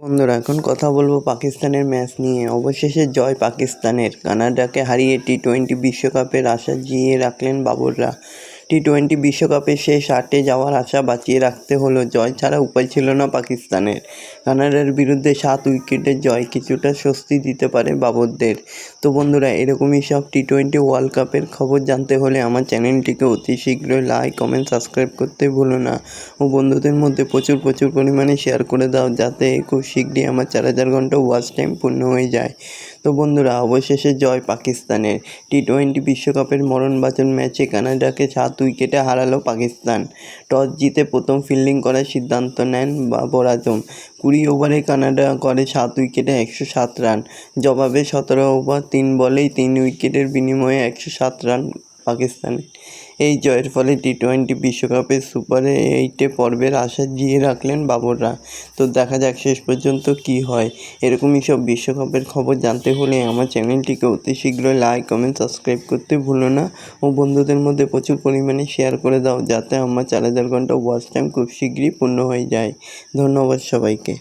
বন্ধুরা এখন কথা বলবো পাকিস্তানের ম্যাচ নিয়ে। অবশেষে জয় পাকিস্তানের। কানাডাকে হারিয়ে টি-20 বিশ্বকাপের আশা জিইয়ে রাখলেন বাবররা। টি-20 বিশ্বকাপে শেষ 8-এ যাওয়ার আশা বাঁচিয়ে রাখতে হলো। জয় ছাড়া উপায় ছিল না পাকিস্তানের। কানাডার বিরুদ্ধে 7 উইকেটের জয় কিছুটা স্বস্তি দিতে পারে বাবরদের। তো বন্ধুরা এরকমই সব টি-20 ওয়ার্ল্ড কাপের খবর জানতে হলে আমার চ্যানেলটিকে অতি শীঘ্রই লাইক, কমেন্ট, সাবস্ক্রাইব করতে ভুলো না ও বন্ধুদের মধ্যে প্রচুর পরিমাণে শেয়ার করে দাও, যাতে খুব শীঘ্রই আমার 4000 ঘন্টা ওয়াচ টাইম পূর্ণ হয়ে যায়। তো বন্ধুরা অবশেষে জয় পাকিস্তানের। টি-20 বিশ্বকাপের মরণবাচন ম্যাচে কানাডাকে 7 উইকেটে হারালো পাকিস্তান। টস জিতে প্রথম ফিল্ডিং করার সিদ্ধান্ত নেন বাবর আজম। 20 ওভারে কানাডা করে 7 উইকেটে 107 রান। জবাবে 17 ওভার 3 বলেই 3 উইকেটের বিনিময়ে 107 রান পাকিস্তানের। এই জয়ের ফলে টি-20 বিশ্বকাপের সুপার 8 পর্বের আশা জিইয়ে রাখলেন বাবররা। তো দেখা যাক শেষ পর্যন্ত কি হয়। এরকমই সব বিশ্বকাপের খবর জানতে হলে আমার চ্যানেলটিকে অতি শীঘ্রই লাইক, কমেন্ট, সাবস্ক্রাইব করতে ভুলো না ও বন্ধুদের মধ্যে প্রচুর পরিমাণে শেয়ার করে দাও, যাতে আমার 4000 ঘন্টা ওয়াচ টাইম খুব শীঘ্রই পূর্ণ হয়ে যায়। ধন্যবাদ সবাইকে।